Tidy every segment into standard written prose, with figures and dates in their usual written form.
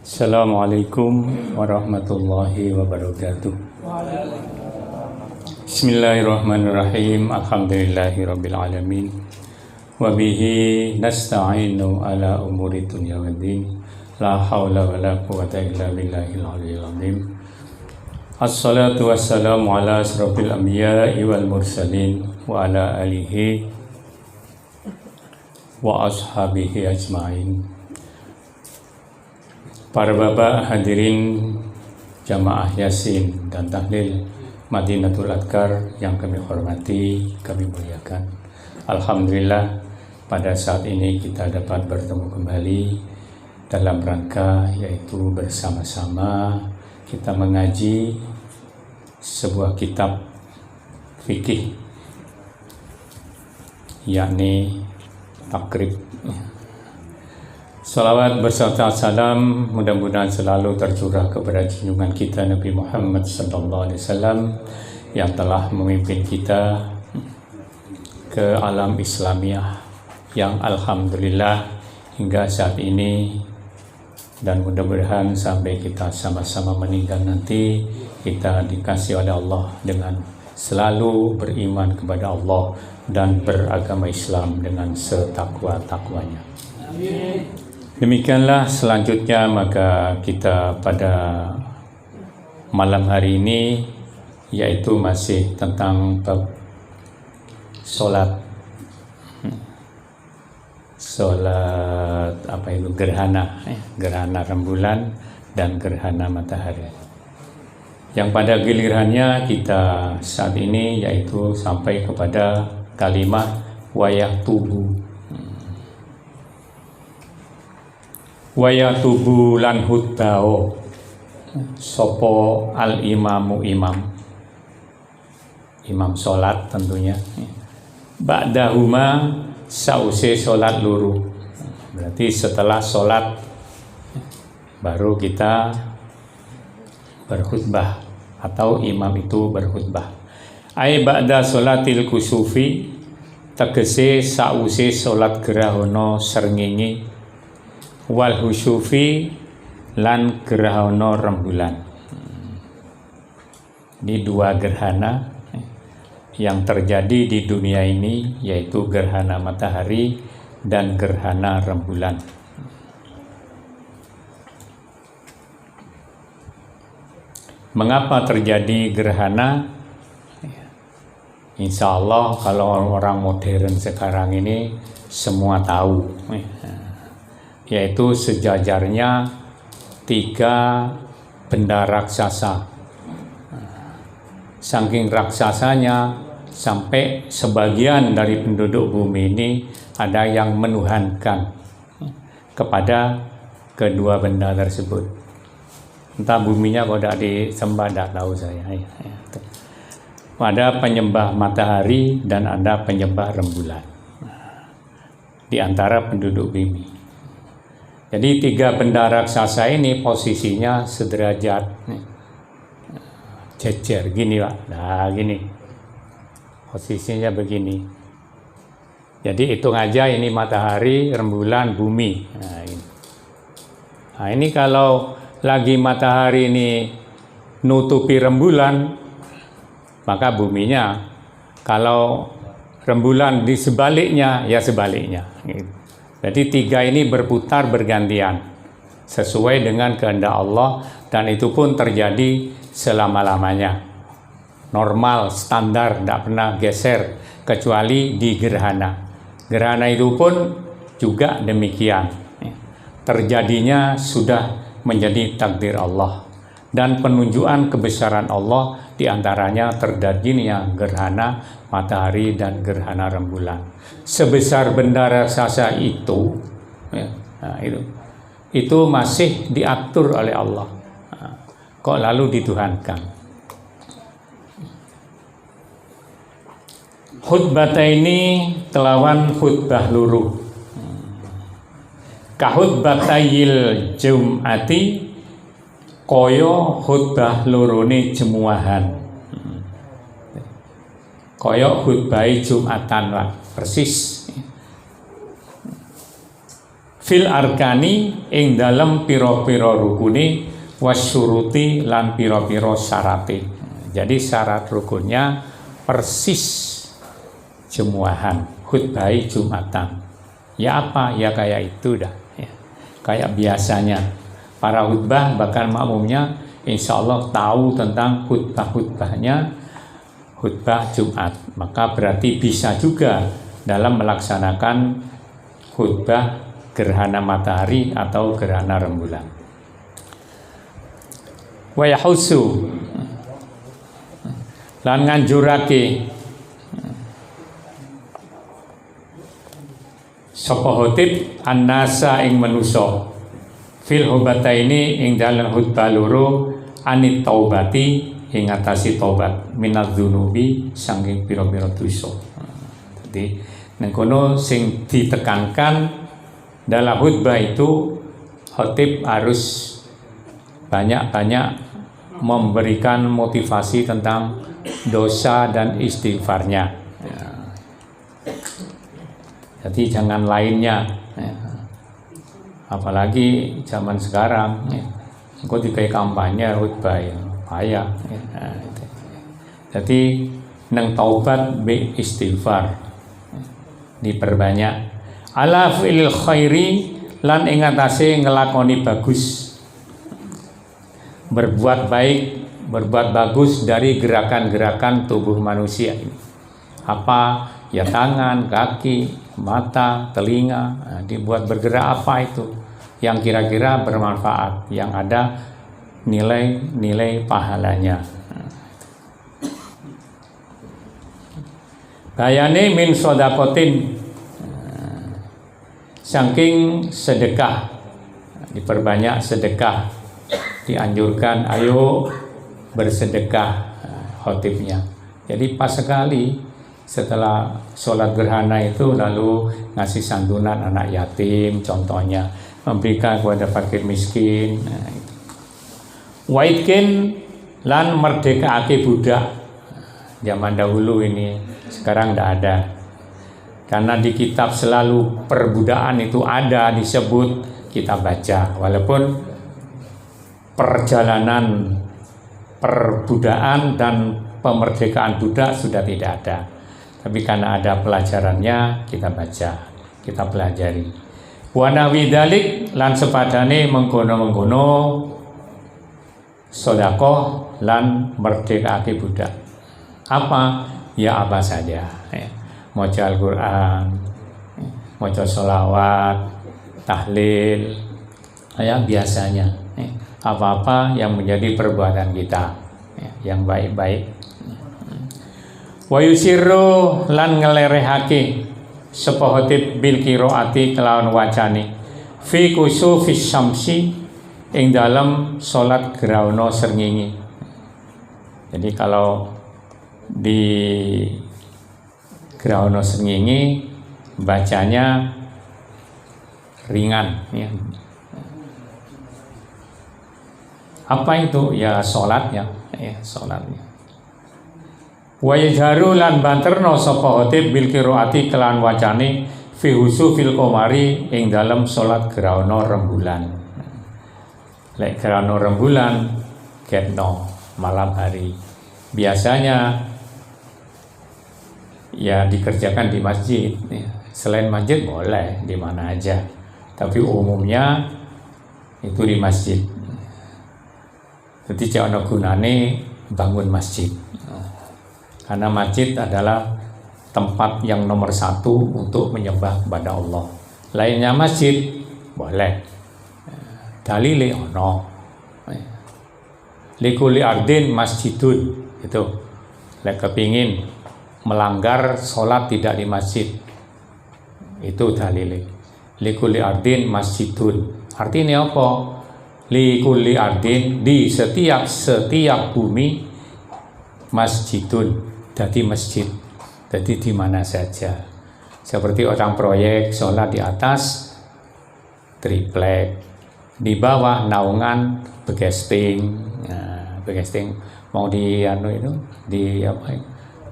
Assalamualaikum warahmatullahi wabarakatuh. Bismillahirrahmanirrahim. Alhamdulillahirabbil alamin. Wa bihi nasta'inu ala umuri dunya waddin. La haula wala quwwata illa billahil aliyyil azim. Assalatu wassalamu ala asrofil anbiya'i wal mursalin wa ala alihi wa ashabihi ajma'in. Para bapak hadirin jamaah Yasin dan Tahlil Madinatul Adkar yang kami hormati, kami muliakan. Alhamdulillah pada saat ini kita dapat bertemu kembali dalam rangka yaitu bersama-sama kita mengaji sebuah kitab fikih yakni Takrib. Salawat beserta salam mudah-mudahan selalu tercurah kepada junjungan kita Nabi Muhammad SAW yang telah memimpin kita ke alam Islamiyah yang alhamdulillah hingga saat ini, dan mudah-mudahan sampai kita sama-sama meninggal nanti kita dikasih oleh Allah dengan selalu beriman kepada Allah dan beragama Islam dengan setakwa-takwanya. Amin. Demikianlah selanjutnya maka kita pada malam hari ini yaitu masih tentang bab solat gerhana rembulan dan gerhana matahari. Yang pada gilirannya kita saat ini yaitu sampai kepada kalimat wayah tubuh. Waya tubu lan hutbao sopo al imamu imam solat tentunya ba'dahuma sause solat luru, berarti setelah solat baru kita berkhutbah atau imam itu berkhutbah. Ai ba'da solatil kusufi tegese sause solat gerahana srengenge wal husufi lan gerhana rembulan. Ini dua gerhana yang terjadi di dunia ini yaitu gerhana matahari dan gerhana rembulan. Mengapa terjadi gerhana? Insya Allah kalau orang modern sekarang ini semua tahu, yaitu sejajarnya 3 benda raksasa. Saking raksasanya sampai sebagian dari penduduk bumi ini ada yang menuhankan kepada kedua benda tersebut. Entah buminya kalau tidak disembah, tidak tahu saya. Ada penyembah matahari dan ada penyembah rembulan di antara penduduk bumi. Jadi 3 benda raksasa ini posisinya sederajat, jejer gini Pak. Nah gini, posisinya begini. Jadi hitung aja ini matahari, rembulan, bumi. Nah ini kalau lagi matahari ini nutupi rembulan, maka buminya. Kalau rembulan di sebaliknya, ya sebaliknya. Gitu. Jadi 3 ini berputar bergantian sesuai dengan kehendak Allah, dan itu pun terjadi selama-lamanya. Normal, standar, tidak pernah geser kecuali di gerhana. Gerhana itu pun juga demikian. Terjadinya sudah menjadi takdir Allah dan penunjukan kebesaran Allah, diantaranya terjadinya gerhana matahari dan gerhana rembulan. Sebesar benda raksasa itu, itu masih diatur oleh Allah. Kok lalu dituhankan? Khutbah ini kelawan khutbah luru. Kahutbatayil jum'ati koyo khutbah lurune jemuahan. Koyo khutbah Jumatan Pak, persis. fil arkani ing dalem pira-pira rukune wasyuruti lan pira-pira syarate. Jadi syarat rukunnya persis jumuahan, khutbah Jumatan. Ya apa? Ya kayak itu dah. Ya. Kayak biasanya para khutbah bahkan makmumnya insya Allah tahu tentang khutbah-khutbahnya khutbah Jumat. Maka berarti bisa juga dalam melaksanakan khutbah gerhana matahari atau gerhana rembulan. Wa yahusu lan nganjurake sapa khotib annasa ing manusa fil hubataini ing dalam khutbah loro anit taubati ing atasi taubat minadz dzunubi saking pira-pira dosa. Jadi nang kono sing ditekankan dalam khutbah itu khotib harus banyak-banyak memberikan motivasi tentang dosa dan istighfarnya. Ya. Jadi jangan lainnya. Ya. Apalagi zaman sekarang, ya. Engkau dikai kampanye khutbah ya, payah. Ya. Jadi nang taubat bi istighfar diperbanyak. Ala fi'il khairi lan ing atase ngelakoni bagus. Berbuat baik, berbuat bagus dari gerakan-gerakan tubuh manusia ini. Apa? Ya tangan, kaki, mata, telinga. Nah, dibuat bergerak apa itu? Yang kira-kira bermanfaat, yang ada nilai-nilai pahalanya. Bayane min sodakotin, saking sedekah, diperbanyak sedekah, dianjurkan ayo bersedekah khotibnya. Jadi pas sekali setelah sholat gerhana itu lalu ngasih santunan anak yatim, contohnya memberikan kepada fakir miskin. Nah, waitkin lan merdekaake budak. Zaman dahulu ini, sekarang tidak ada. Karena di kitab selalu perbudakan itu ada disebut, kita baca. Walaupun perjalanan perbudakan dan pemerdekaan budak sudah tidak ada. Tapi karena ada pelajarannya, kita baca, kita pelajari. Wa nawi dzalik lan sepadane mengkono-mengkono sedekah lan merdekake budak. Apa? Ya apa saja. Maca Al-Qur'an, maca sholawat, tahlil, ya biasanya. Apa-apa yang menjadi perbuatan kita, yang baik-baik. Wa yusirru lan ngelerehake sapa khotib bil qiraati kelawan wacane fi kusufis syamsi ing dalam salat grahana srengenge. Jadi kalau di grahana srengenge bacanya ringan ya. Apa itu? Ya salatnya, salatnya. Wa yajharu lan banterno sapa khotib bil qiraati kelan wacane fi husufil qamari ing dalem salat grahana rembulan. Lek grahana rembulan getno malam hari. Biasanya ya dikerjakan di masjid. Selain masjid boleh di mana aja. Tapi umumnya itu di masjid. Jadi jangan gunane bangun masjid. Karena masjid adalah tempat yang nomor satu untuk menyembah kepada Allah. Lainnya masjid boleh. Dalile ono. Likuli ardin masjidun itu. Lek kepingin melanggar sholat tidak di masjid. Itu dalile. Likuli ardin masjidun. Artinya apa? Likuli ardin di setiap bumi masjidun. Jadi masjid, jadi di mana saja. Seperti orang proyek sholat di atas triplek, di bawah naungan begesting, begesting mau di di apa?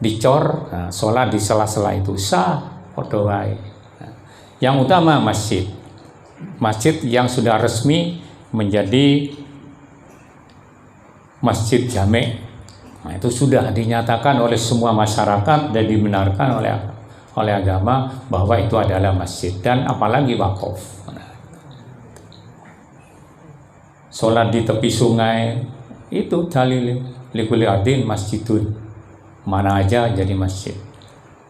Dicor, sholat di sela-sela itu sah, podo wae. Yang utama masjid. masjid yang sudah resmi menjadi masjid jami'. Nah, itu sudah dinyatakan oleh semua masyarakat dan dibenarkan oleh agama bahwa itu adalah masjid, dan apalagi wakaf. Sholat di tepi sungai itu dalil likulli ardin masjidun, mana aja jadi masjid.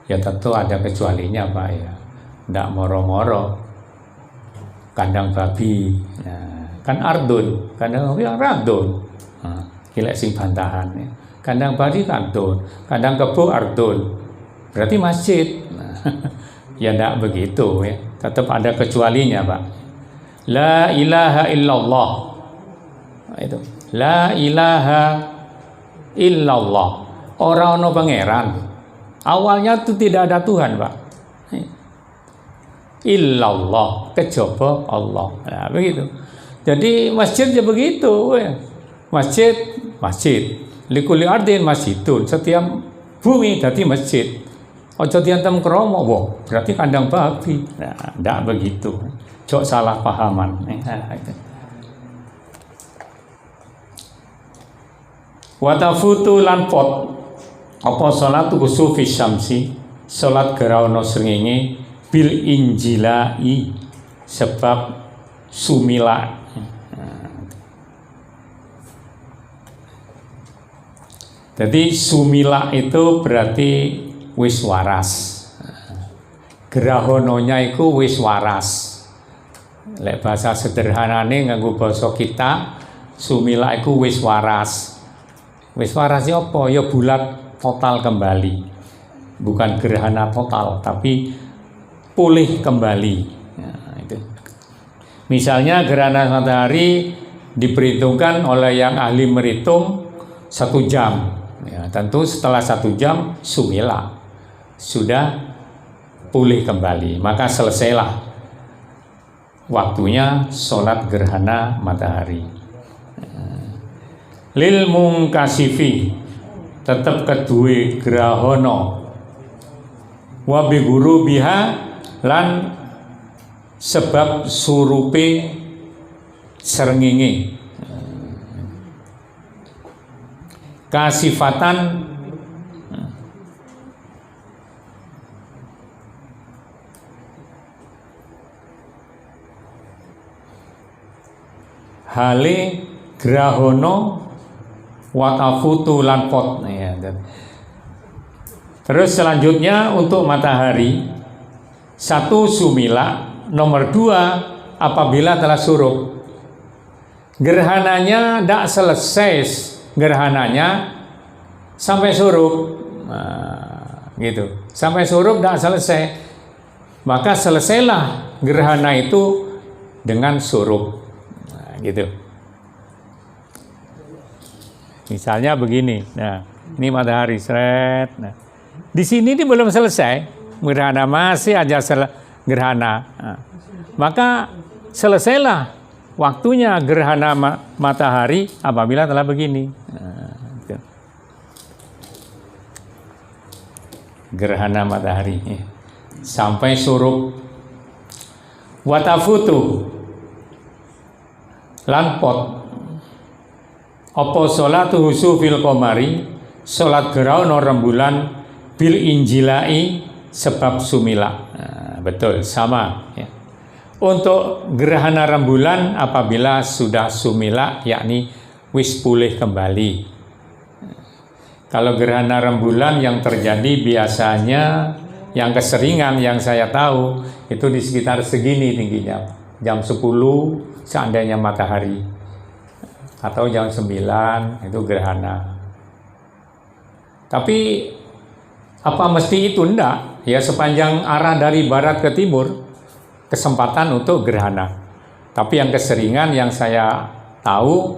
Ya tentu ada kecualinya Pak ya, tidak moro-moro kandang babi, nah, kan ardun, kandang babi ardun, nah, gila sing bantahan ya. Kandang babi ardun, kandang kebo ardun, berarti masjid. Nah, ya tidak begitu ya, tetap ada kecualinya Pak. La ilaha illallah, itu la ilaha illallah, orang no pangeran. Awalnya itu tidak ada Tuhan Pak, illallah, kejaba Allah. Nah, begitu. Jadi masjid ya begitu ya. Masjid likulli ardin masjidun, setiap bumi jadi masjid. Ojo diantem kromo, wah berarti kandang babi. Nah, tidak begitu, jok salah pahaman. Watafutu lan pot apa salatu kusufi syamsi, salat geraono srengenge bil injilai, sebab sumila. Jadi sumila itu berarti wis waras, gerahononya itu wis waras. Lek bahasa sederhanane nganggo basa kita, sumila itu wis waras. Wis waras ya apa? Ya bulat total kembali. Bukan gerhana total, tapi pulih kembali. Nah, itu. Misalnya gerhana matahari diperhitungkan oleh yang ahli menghitung 1 jam. Ya, tentu setelah 1 jam sumila sudah pulih kembali, maka selesailah waktunya sholat gerhana matahari. Lil mungkasifi, tetap kedue grahono, wabi guru biha lan sebab surupe srengenge, kasifatan hale grahono watafutu lan pot. Ya, terus selanjutnya untuk matahari, 1 sumila, nomor 2 apabila telah surup. Gerhananya tidak selesai, gerhananya sampai surup. Nah, gitu. Sampai surup tidak selesai, maka selesailah gerhana itu dengan surup. Nah, gitu. Misalnya begini, nah ini matahari seret, nah di sini ini belum selesai gerhana, masih aja gerhana, nah, maka selesailah waktunya gerhana matahari apabila telah begini. Nah, gitu. Gerhana matahari sampai surup. Watafutu lan pot apa sholatu husufil qamari, sholat geraono rembulan bil injilai sebab sumila. Nah, betul sama ya. Untuk gerhana rembulan apabila sudah sumila, yakni wis pulih kembali. Kalau gerhana rembulan yang terjadi biasanya, yang keseringan yang saya tahu itu di sekitar segini tingginya, jam 10 seandainya matahari, atau jam 9 itu gerhana. Tapi apa mesti itu? Enggak ya, sepanjang arah dari barat ke timur kesempatan untuk gerhana. Tapi yang keseringan yang saya tahu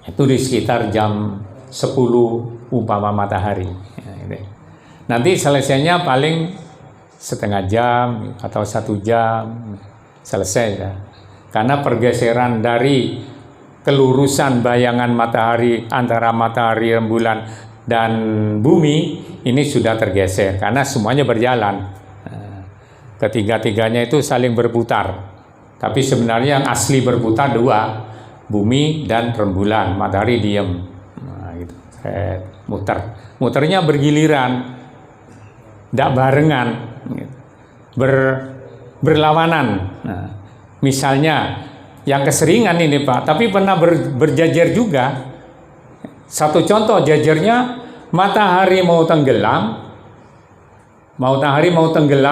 itu di sekitar jam 10 umpama matahari. Nanti selesainya paling setengah jam atau 1 jam selesai ya. Karena pergeseran dari kelurusan bayangan matahari antara matahari, rembulan, dan bumi ini sudah tergeser karena semuanya berjalan. Ketiga-tiganya itu saling berputar. Tapi sebenarnya yang asli berputar dua, bumi dan rembulan. Matahari diem, nah, gitu. Muternya bergiliran, tidak barengan, gitu. Berlawanan. Nah, misalnya yang keseringan ini Pak, tapi pernah berjajar juga. Satu contoh jajarnya, matahari mau tenggelam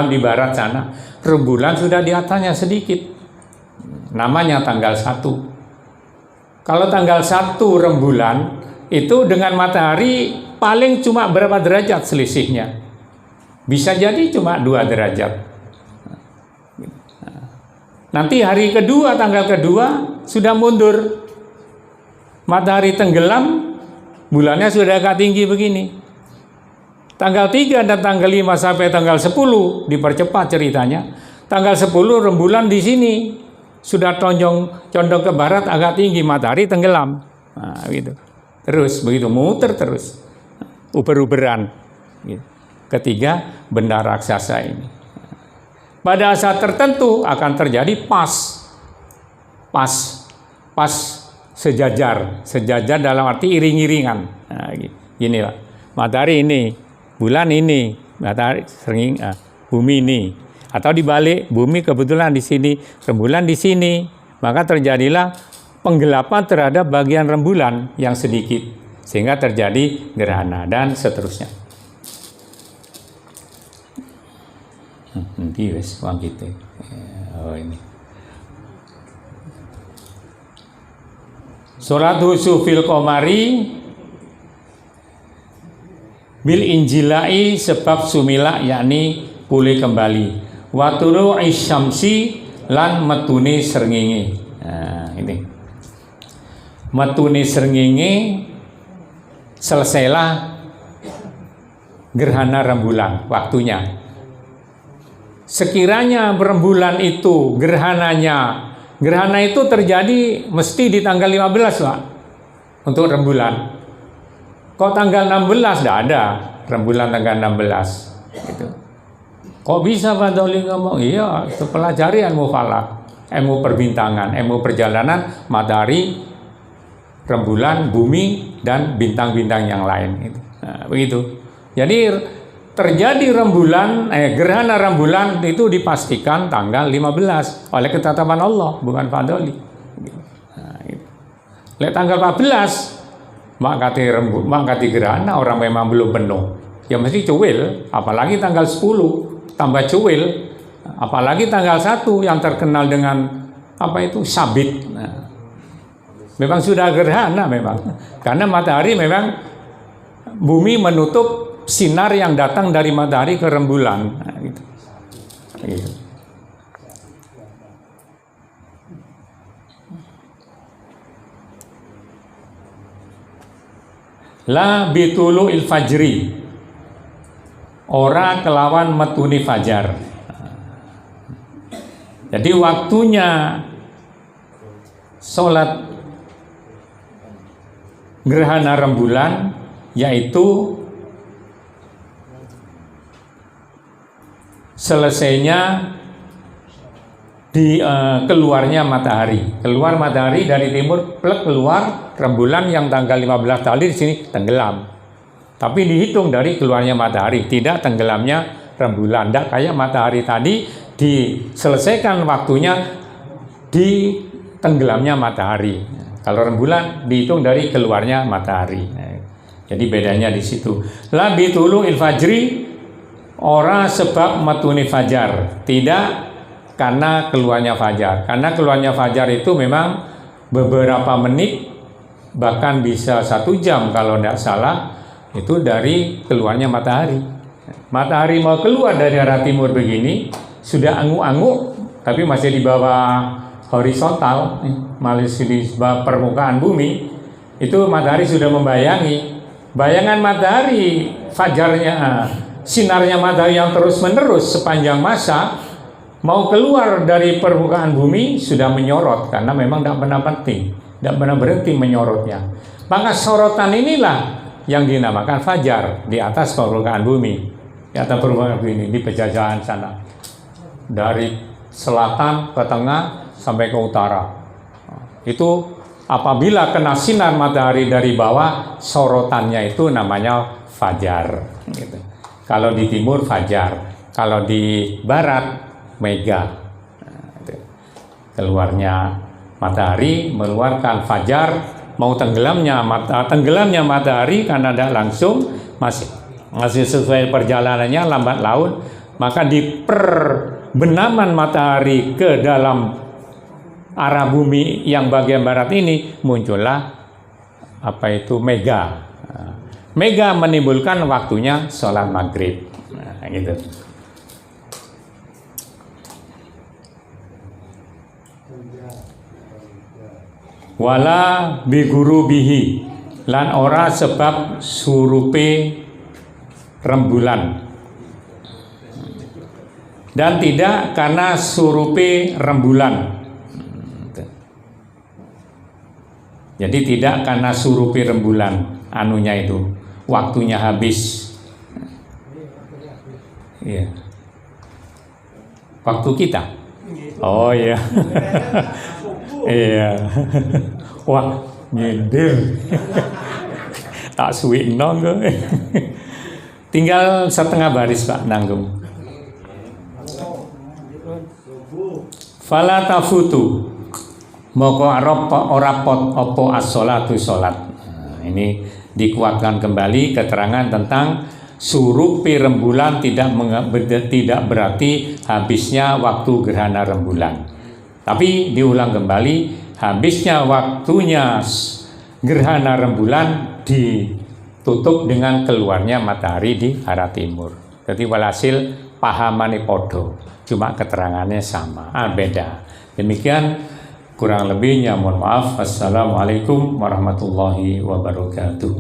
di barat sana, rembulan sudah di atasnya sedikit. Namanya tanggal 1. Kalau tanggal 1 rembulan, itu dengan matahari paling cuma berapa derajat selisihnya. Bisa jadi cuma 2 derajat. Nanti hari kedua, tanggal kedua, sudah mundur. Matahari tenggelam, bulannya sudah agak tinggi begini. Tanggal 3 dan tanggal 5 sampai tanggal 10 dipercepat ceritanya. Tanggal 10 rembulan di sini sudah condong ke barat agak tinggi, matahari tenggelam. Nah, gitu. Terus begitu muter terus. Uber-uberan. Gitu. Ketiga, benda raksasa ini. Pada saat tertentu akan terjadi pas sejajar dalam arti iring-iringan. Nah, gini Pak. Matahari ini, bulan ini, matahari bumi ini, atau dibalik, bumi kebetulan di sini, rembulan di sini, maka terjadilah penggelapan terhadap bagian rembulan yang sedikit, sehingga terjadi gerhana dan seterusnya. Nanti wes uang kita. Oh ini. Surat husufil qamari bil injilai sebab sumila, yakni pulih kembali. Wa turu'i syamsi lan metune srengenge. Nah, ini. Metune srengenge selesailah gerhana rembulan waktunya. Sekiranya rembulan itu gerhana itu terjadi mesti di tanggal 15 Pak, untuk rembulan. Kok tanggal 16 tidak ada rembulan tanggal 16 gitu. Kok bisa Pak Doli ngomong? Iya, itu pelajari ilmu falak, ilmu perbintangan, ilmu perjalanan matahari, rembulan, bumi, dan bintang-bintang yang lain. Nah, begitu. Jadi terjadi gerhana rembulan itu dipastikan tanggal 15 oleh ketetapan Allah, bukan Pak Doli. Nah, gitu. Tanggal 14 mangkati gerhana orang memang belum penuh. Ya mesti cuil, apalagi tanggal 10 tambah cuil, apalagi tanggal 1 yang terkenal dengan sabit. Nah, memang sudah gerhana memang. Karena matahari memang bumi menutup sinar yang datang dari matahari ke rembulan. Nah, gitu. Gitu. La bitulu il fajri, ora kelawan metuni fajar. Jadi waktunya sholat gerhana rembulan yaitu selesainya di keluarnya matahari. Keluar matahari dari timur, keluar rembulan yang tanggal 15 tadi di sini tenggelam. Tapi dihitung dari keluarnya matahari, tidak tenggelamnya rembulan. Tidak kayak matahari tadi diselesaikan waktunya di tenggelamnya matahari. Kalau rembulan dihitung dari keluarnya matahari. Jadi bedanya di situ. La bitulu il fajri, ora sebab metuni fajar, tidak karena keluarnya fajar. Karena keluarnya fajar itu memang beberapa menit, bahkan bisa 1 jam kalau tidak salah, itu dari keluarnya matahari. Matahari mau keluar dari arah timur begini, sudah angu-angu, tapi masih di bawah horizontal, masih di bawah permukaan bumi, itu matahari sudah membayangi. Bayangan matahari, fajarnya, sinarnya matahari yang terus-menerus sepanjang masa mau keluar dari permukaan bumi sudah menyorot, karena memang tidak pernah penting, tidak pernah berhenti menyorotnya. Maka sorotan inilah yang dinamakan fajar di atas permukaan bumi, di atas permukaan bumi, di pejajahan sana, dari selatan ke tengah sampai ke utara. Itu apabila kena sinar matahari dari bawah, sorotannya itu namanya fajar. Gitu. Kalau di timur fajar, kalau di barat mega. Keluarnya matahari mengeluarkan fajar, mau tenggelamnya matahari karena tidak langsung masih sesuai perjalanannya lambat laun, maka di perbenaman matahari ke dalam arah bumi yang bagian barat ini muncullah apa itu mega. Mega menimbulkan waktunya sholat maghrib. Nah, gitu. Wala biguru bihi lan ora sebab surupe rembulan, dan tidak karena surupe rembulan. Jadi tidak karena surupe rembulan anunya itu waktunya habis. Iya. Waktu kita. Oh iya. Iya. Wah, nyindir. Tak suwikno kok. Tinggal setengah baris Pak nanggung. Fala tafutu. Moko ora pot opo as-sholatu sholat. Nah, ini dikuatkan kembali keterangan tentang surupi rembulan tidak berarti habisnya waktu gerhana rembulan. Tapi diulang kembali, habisnya waktunya gerhana rembulan ditutup dengan keluarnya matahari di arah timur. Jadi walhasil pahamane podo, cuma keterangannya sama, beda. Demikian kurang lebihnya, mohon maaf. Assalamualaikum warahmatullahi wabarakatuh.